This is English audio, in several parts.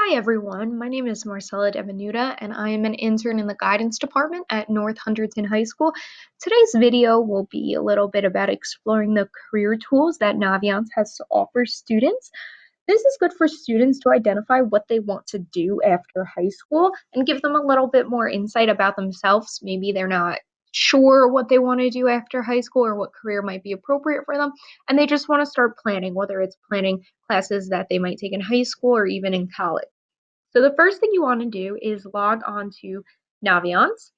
Hi everyone, my name is Marcella Devenuta and I am an intern in the guidance department at North Hunterdon High School. Today's video will be a little bit about exploring the career tools that Naviance has to offer students. This is good for students to identify what they want to do after high school and give them a little bit more insight about themselves. Maybe they're not sure what they want to do after high school or what career might be appropriate for them, and they just want to start planning, whether it's planning classes that they might take in high school or even in college. So the first thing you want to do is log on to Naviance.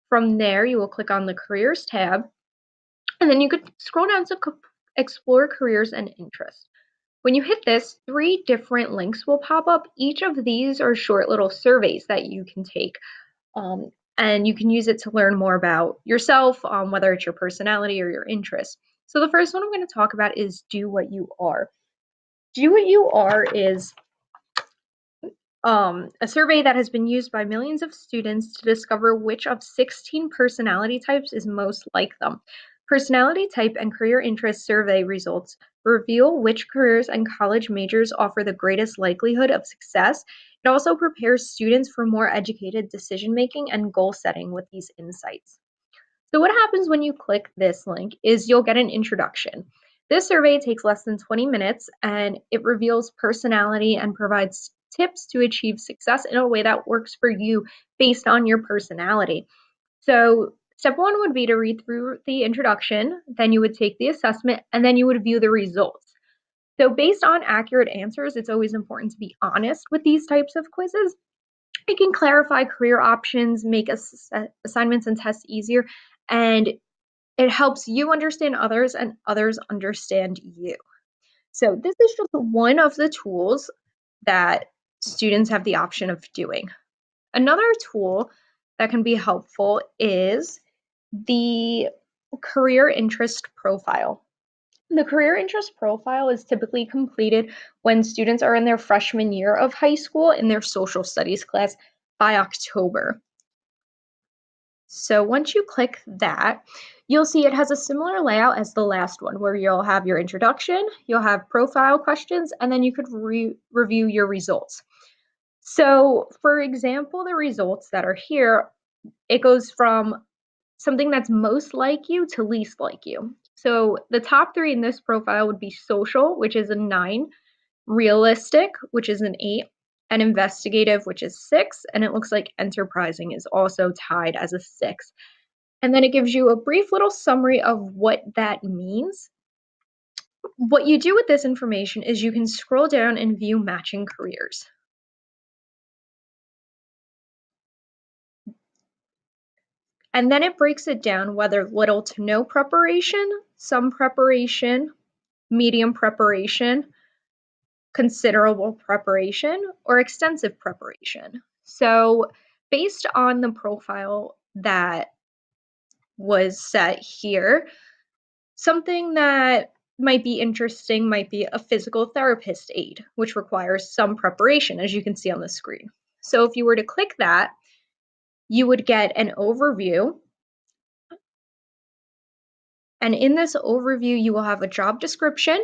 From there, you will click on the Careers tab, and then you could scroll down to Explore Careers and Interests. When you hit this, 3 different links will pop up. Each of these are short little surveys that you can take, and you can use it to learn more about yourself, whether it's your personality or your interests. So the first one I'm going to talk about is Do What You Are. Do What You Are is a survey that has been used by millions of students to discover which of 16 personality types is most like them. Personality type and career interest survey results reveal which careers and college majors offer the greatest likelihood of success. It also prepares students for more educated decision making and goal setting with these insights. So what happens when you click this link is you'll get an introduction. This survey takes less than 20 minutes and it reveals personality and provides tips to achieve success in a way that works for you based on your personality. So step 1 would be to read through the introduction, then you would take the assessment, and then you would view the results. So based on accurate answers, it's always important to be honest with these types of quizzes. It can clarify career options, make assignments and tests easier, and it helps you understand others and others understand you. So this is just one of the tools that students have the option of doing. Another tool that can be helpful is the career interest profile. The career interest profile is typically completed when students are in their freshman year of high school in their social studies class by October. So once you click that, you'll see it has a similar layout as the last one, where you'll have your introduction, you'll have profile questions, and then you could review your results. So for example, the results that are here, it goes from something that's most like you to least like you. So the top 3 in this profile would be social, which is a 9, realistic, which is an 8, and investigative, which is 6, and it looks like enterprising is also tied as a 6. And then it gives you a brief little summary of what that means. What you do with this information is you can scroll down and view matching careers. And then it breaks it down whether little to no preparation, some preparation, medium preparation, considerable preparation, or extensive preparation. So based on the profile that was set here, something that might be interesting might be a physical therapist aid, which requires some preparation, as you can see on the screen. So if you were to click that, you would get an overview. And in this overview, you will have a job description.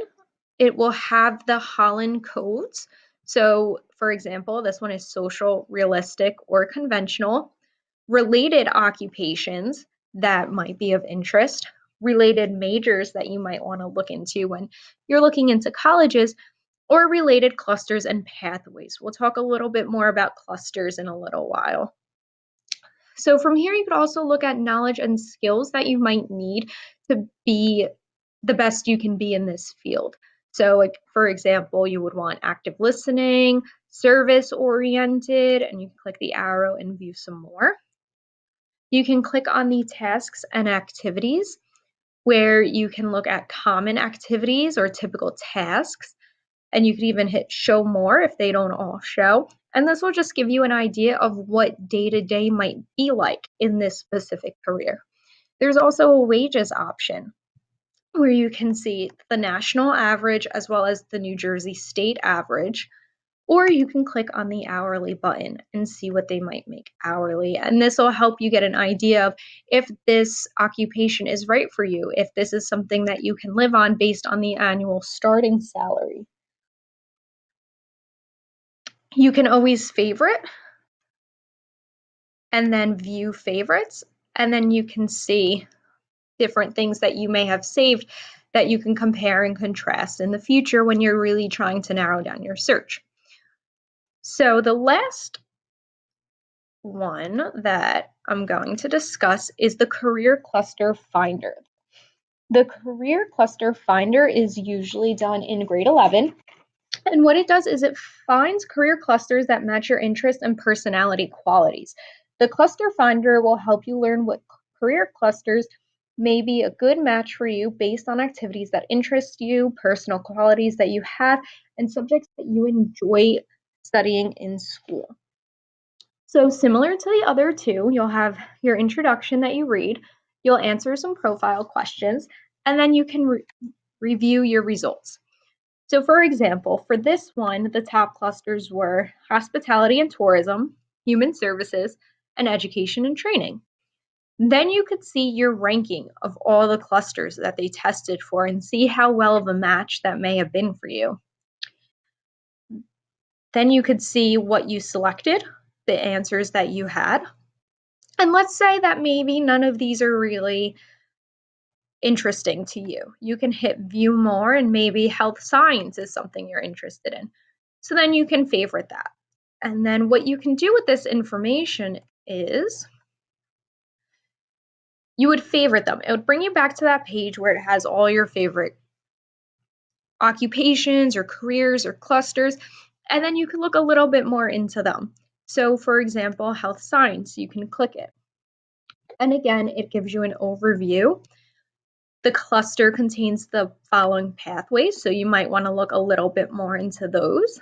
It will have the Holland codes. So for example, this one is social, realistic, or conventional. Related occupations that might be of interest, related majors that you might want to look into when you're looking into colleges, or related clusters and pathways. We'll talk a little bit more about clusters in a little while. So from here, you could also look at knowledge and skills that you might need to be the best you can be in this field. So like, for example, you would want active listening, service oriented, and you can click the arrow and view some more. You can click on the tasks and activities, where you can look at common activities or typical tasks, and you could even hit show more if they don't all show. And this will just give you an idea of what day-to-day might be like in this specific career. There's also a wages option, where you can see the national average as well as the New Jersey state average. Or you can click on the hourly button and see what they might make hourly. And this will help you get an idea of if this occupation is right for you, if this is something that you can live on based on the annual starting salary. You can always favorite and then view favorites, and then you can see different things that you may have saved that you can compare and contrast in the future when you're really trying to narrow down your search. So the last one that I'm going to discuss is the Career Cluster Finder. The Career Cluster Finder is usually done in grade 11. And what it does is it finds career clusters that match your interests and personality qualities. The Cluster Finder will help you learn what career clusters may be a good match for you based on activities that interest you, personal qualities that you have, and subjects that you enjoy studying in school. So similar to the other two, you'll have your introduction that you read, you'll answer some profile questions, and then you can review your results. So for example, for this one, the top clusters were hospitality and tourism, human services, and education and training. Then you could see your ranking of all the clusters that they tested for and see how well of a match that may have been for you. Then you could see what you selected, the answers that you had. And let's say that maybe none of these are really interesting to you. You can hit view more, and maybe health science is something you're interested in. So then you can favorite that. And then what you can do with this information is you would favorite them. It would bring you back to that page where it has all your favorite occupations or careers or clusters, and then you can look a little bit more into them. So for example, health science, you can click it. And again, it gives you an overview. The cluster contains the following pathways, so you might want to look a little bit more into those.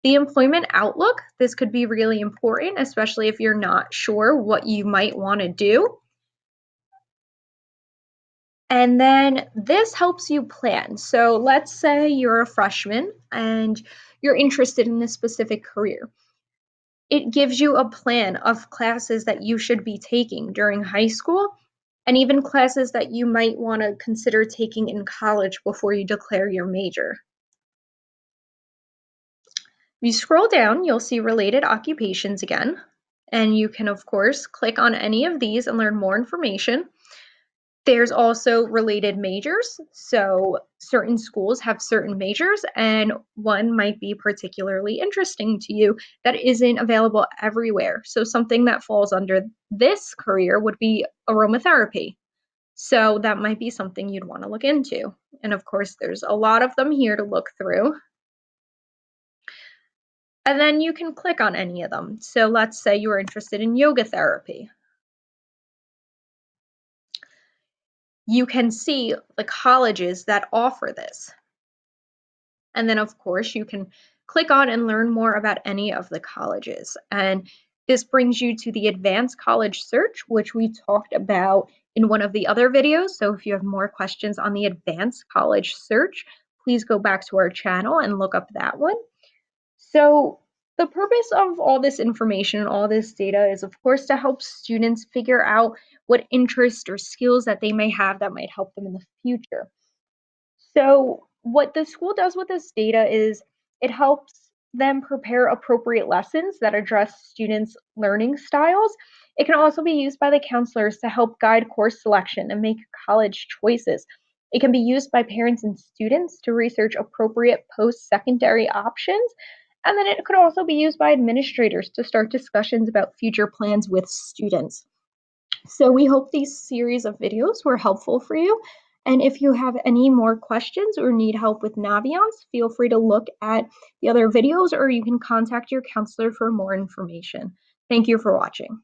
The employment outlook, this could be really important, especially if you're not sure what you might want to do. And then this helps you plan. So let's say you're a freshman and you're interested in a specific career. It gives you a plan of classes that you should be taking during high school, and even classes that you might want to consider taking in college before you declare your major. If you scroll down, you'll see related occupations again, and you can, of course, click on any of these and learn more information. There's also related majors, so certain schools have certain majors, and one might be particularly interesting to you that isn't available everywhere. So something that falls under this career would be aromatherapy. So that might be something you'd want to look into. And of course, there's a lot of them here to look through. And then you can click on any of them. So let's say you are interested in yoga therapy. You can see the colleges that offer this. And then, of course, you can click on and learn more about any of the colleges. And this brings you to the advanced college search, which we talked about in one of the other videos. So if you have more questions on the advanced college search, please go back to our channel and look up that one. So the purpose of all this information and all this data is, of course, to help students figure out what interests or skills that they may have that might help them in the future. So what the school does with this data is it helps them prepare appropriate lessons that address students' learning styles. It can also be used by the counselors to help guide course selection and make college choices. It can be used by parents and students to research appropriate post-secondary options. And then it could also be used by administrators to start discussions about future plans with students. So we hope these series of videos were helpful for you. And if you have any more questions or need help with Naviance, feel free to look at the other videos, or you can contact your counselor for more information. Thank you for watching.